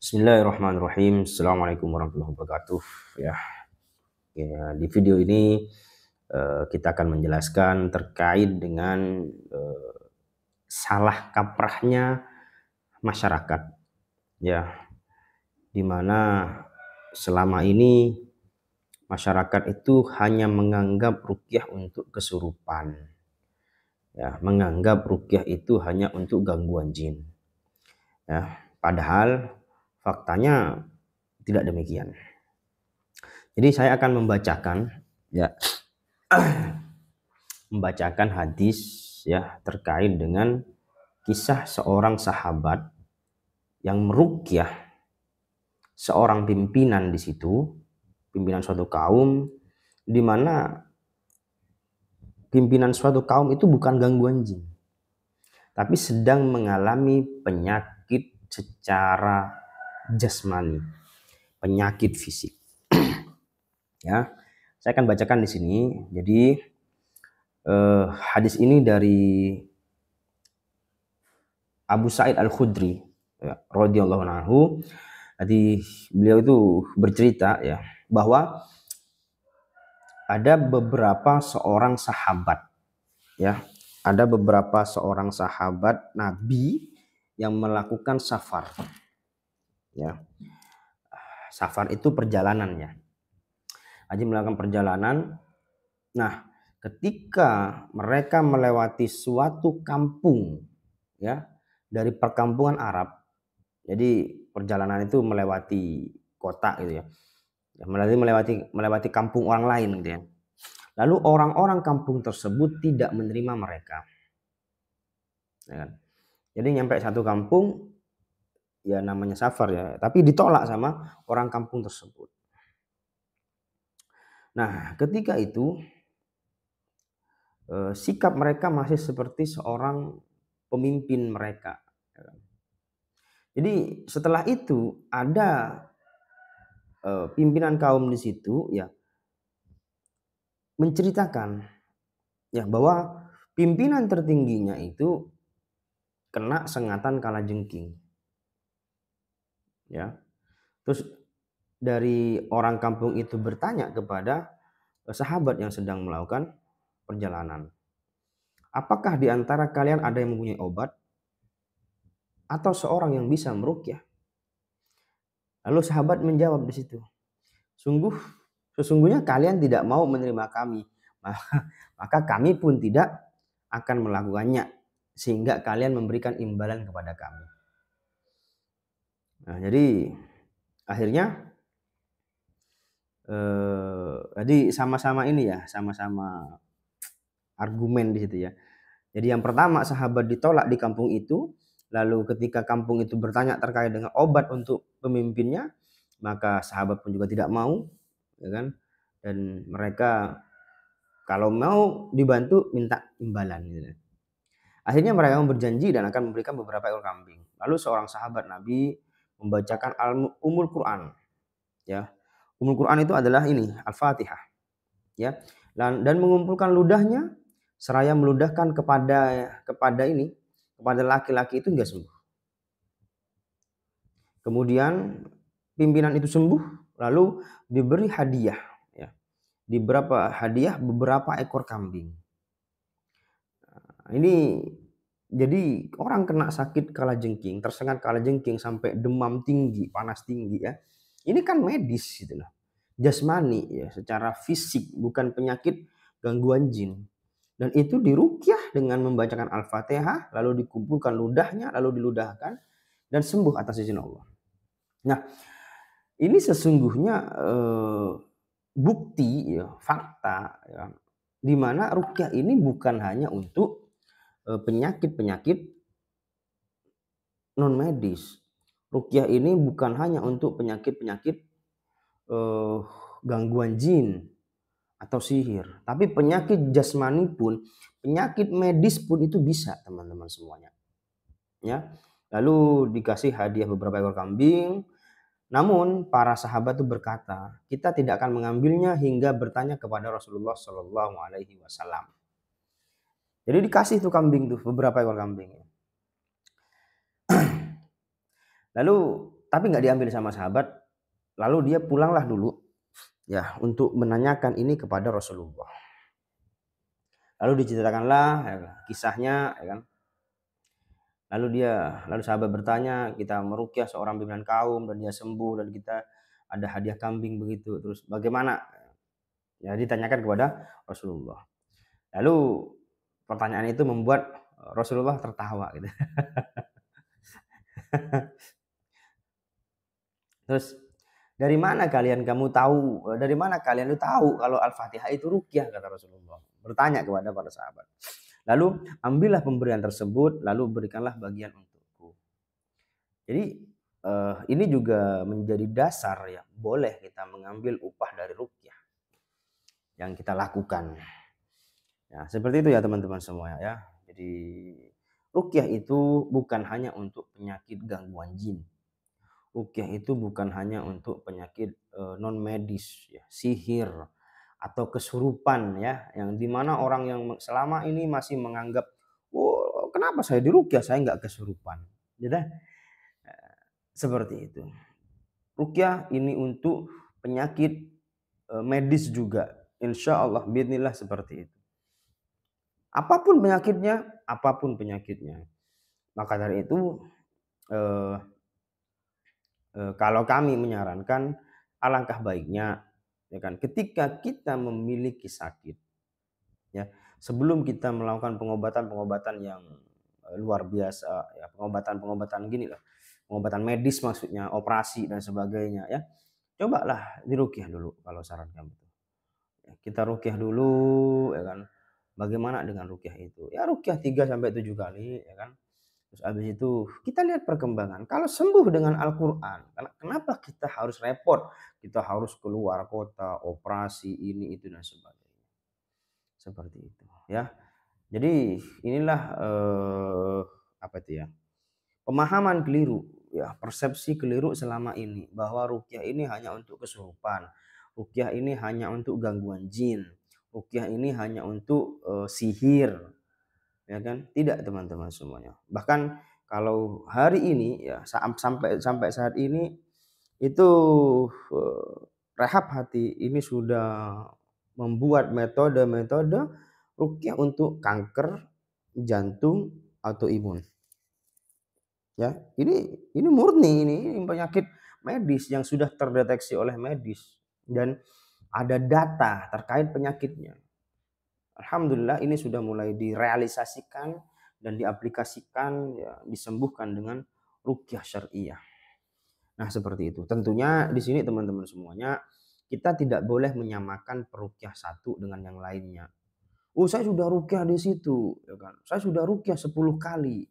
Bismillahirrahmanirrahim. Assalamualaikum warahmatullahi wabarakatuh. Di video ini kita akan menjelaskan terkait dengan salah kaprahnya masyarakat, ya, di mana selama ini masyarakat itu hanya menganggap ruqyah untuk kesurupan, ya, menganggap ruqyah itu hanya untuk gangguan jin, ya, padahal faktanya tidak demikian. Jadi saya akan membacakan hadis, ya, terkait dengan kisah seorang sahabat yang meruqyah seorang pimpinan di situ, pimpinan suatu kaum, di mana pimpinan suatu kaum itu bukan gangguan jin, tapi sedang mengalami penyakit secara jasmani, penyakit fisik. Ya, saya akan bacakan di sini. Jadi hadis ini dari Abu Sa'id Al-Khudri, ya, radhiyallahu anhu. Jadi beliau itu bercerita, ya, bahwa ada beberapa seorang sahabat, ya, ada beberapa seorang sahabat Nabi yang melakukan safar, ya. Safar itu perjalanannya. Haji melakukan perjalanan. Nah, ketika mereka melewati suatu kampung, ya, dari perkampungan Arab, jadi perjalanan itu melewati kota gitu, ya, melewati kampung orang lain gitu, ya. Lalu orang-orang kampung tersebut tidak menerima mereka, ya kan? Jadi nyampe satu kampung, ya namanya safar, ya, tapi ditolak sama orang kampung tersebut. Nah, ketika itu sikap mereka masih seperti seorang pemimpin mereka. Jadi setelah itu ada pimpinan kaum di situ, ya, menceritakan, ya, bahwa pimpinan tertingginya itu kena sengatan kalajengking, ya. Terus dari orang kampung itu bertanya kepada sahabat yang sedang melakukan perjalanan, apakah di antara kalian ada yang mempunyai obat atau seorang yang bisa meruqyah? Lalu sahabat menjawab di situ, sesungguhnya kalian tidak mau menerima kami, maka kami pun tidak akan melakukannya sehingga kalian memberikan imbalan kepada kami. Nah, jadi akhirnya jadi sama-sama ini, ya, sama-sama argumen di situ, ya. Jadi yang pertama, sahabat ditolak di kampung itu, lalu ketika kampung itu bertanya terkait dengan obat untuk pemimpinnya, maka sahabat pun juga tidak mau, ya kan? Dan mereka kalau mau dibantu minta imbalan gitu. Akhirnya mereka berjanji dan akan memberikan beberapa ekor kambing. Lalu seorang sahabat Nabi membacakan Ummul Quran, ya. Ummul Quran itu adalah ini, Al-Fatihah, ya. Dan mengumpulkan ludahnya seraya meludahkan kepada laki-laki itu hingga sembuh. Kemudian pimpinan itu sembuh, lalu diberi hadiah, ya. Beberapa ekor kambing. Nah, ini jadi orang kena sakit kalajengking, tersengat kalajengking sampai demam tinggi, panas tinggi, ya. Ini kan medis gitu loh. Jasmani, ya, secara fisik, bukan penyakit gangguan jin. Dan itu diruqyah dengan membacakan Al-Fatihah, lalu dikumpulkan ludahnya, lalu diludahkan dan sembuh atas izin Allah. Nah, ini sesungguhnya bukti, ya, fakta, ya, di mana ruqyah ini bukan hanya untuk penyakit-penyakit non medis. Ruqyah ini bukan hanya untuk penyakit-penyakit gangguan jin atau sihir, tapi penyakit jasmani pun, penyakit medis pun itu bisa, teman-teman semuanya, ya. Lalu dikasih hadiah beberapa ekor kambing. Namun para sahabat itu berkata, kita tidak akan mengambilnya hingga bertanya kepada Rasulullah Shallallahu Alaihi Wasallam. Jadi dikasih tuh kambing tuh, beberapa ekor kambing. Lalu tapi nggak diambil sama sahabat. Lalu dia pulanglah dulu ya untuk menanyakan ini kepada Rasulullah. Lalu diceritakanlah ya, kisahnya, ya kan. Lalu sahabat bertanya, kita meruqyah seorang pimpinan kaum dan dia sembuh dan kita ada hadiah kambing begitu. Terus bagaimana? Ya ditanyakan kepada Rasulullah. Lalu pertanyaan itu membuat Rasulullah tertawa gitu. Terus dari mana kalian tahu kalau Al-Fatihah itu ruqyah, kata Rasulullah. Bertanya kepada para sahabat. Lalu ambillah pemberian tersebut, lalu berikanlah bagian untukku. Jadi ini juga menjadi dasar ya, boleh kita mengambil upah dari ruqyah yang kita lakukan. Ya, seperti itu ya teman-teman semua ya. Jadi ruqyah itu bukan hanya untuk penyakit gangguan jin. Ruqyah itu bukan hanya untuk penyakit non medis ya, sihir atau kesurupan ya, yang dimana orang yang selama ini masih menganggap, oh kenapa saya diruqyah, saya nggak kesurupan, gitu. Seperti itu. Ruqyah ini untuk penyakit medis juga, insya Allah, bismillah seperti itu. Apapun penyakitnya. Maka dari itu kalau kami menyarankan alangkah baiknya ya kan, ketika kita memiliki sakit ya, sebelum kita melakukan pengobatan yang luar biasa ya, pengobatan gini lah, pengobatan medis maksudnya, operasi dan sebagainya ya, cobalah diruqyah dulu kalau saran kami. Kita ruqyah dulu ya kan. Bagaimana dengan ruqyah itu? Ya ruqyah 3 sampai 7 kali ya kan. Terus habis itu kita lihat perkembangan. Kalau sembuh dengan Al-Qur'an, kenapa kita harus repot? Kita harus keluar kota, operasi ini itu dan sebagainya. Seperti itu ya. Jadi inilah apa itu ya? Pemahaman keliru ya, persepsi keliru selama ini bahwa ruqyah ini hanya untuk kesurupan. Ruqyah ini hanya untuk gangguan jin. Ruqyah ini hanya untuk sihir. Ya kan? Tidak teman-teman semuanya. Bahkan kalau hari ini ya sampai saat ini itu Rehab Hati ini sudah membuat metode-metode ruqyah untuk kanker, jantung, autoimun. Ya, ini murni ini penyakit medis yang sudah terdeteksi oleh medis dan ada data terkait penyakitnya. Alhamdulillah ini sudah mulai direalisasikan dan diaplikasikan ya, disembuhkan dengan ruqyah syariah. Nah, seperti itu. Tentunya di sini teman-teman semuanya kita tidak boleh menyamakan peruqyah satu dengan yang lainnya. Oh, saya sudah ruqyah di situ, ya kan. Saya sudah ruqyah 10 kali.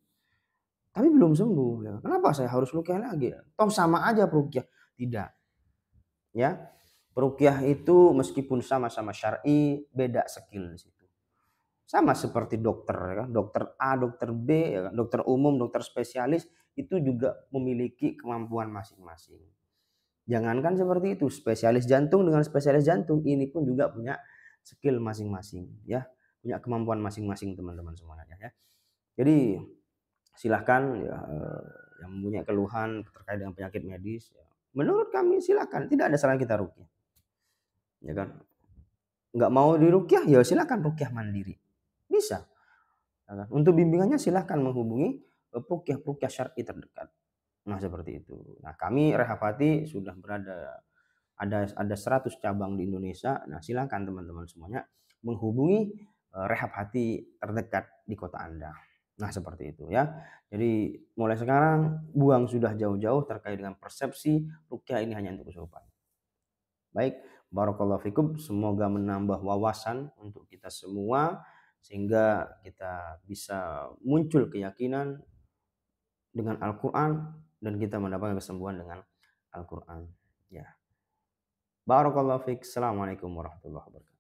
Tapi belum sembuh ya. Kenapa saya harus ruqyah lagi? Toh sama aja peruqyah. Tidak. Ya. Peruqyah itu meskipun sama-sama syar'i, beda skill di situ. Sama seperti dokter ya kan. Dokter A, dokter B, ya kan? Dokter umum, dokter spesialis itu juga memiliki kemampuan masing-masing. Jangankan seperti itu, spesialis jantung dengan spesialis jantung ini pun juga punya skill masing-masing ya, punya kemampuan masing-masing teman-teman semuanya ya. Jadi silahkan ya, yang mempunyai keluhan terkait dengan penyakit medis ya, menurut kami silahkan, tidak ada salah kita ruqyah. Ya kan? Nggak mau diruqyah ya silahkan ruqyah mandiri. Bisa. Ya kan? Untuk bimbingannya silahkan menghubungi ruqyah syar'i terdekat. Nah, seperti itu. Nah, kami Rehab Hati sudah ada 100 cabang di Indonesia. Nah, silakan teman-teman semuanya menghubungi Rehab Hati terdekat di kota Anda. Nah, seperti itu ya. Jadi mulai sekarang buang sudah jauh-jauh terkait dengan persepsi ruqyah ini hanya untuk kesurupan. Baik, barakallahu fikum, semoga menambah wawasan untuk kita semua sehingga kita bisa muncul keyakinan dengan Al-Qur'an dan kita mendapatkan kesembuhan dengan Al-Qur'an. Ya. Barakallahu fiik. Assalamualaikum warahmatullahi wabarakatuh.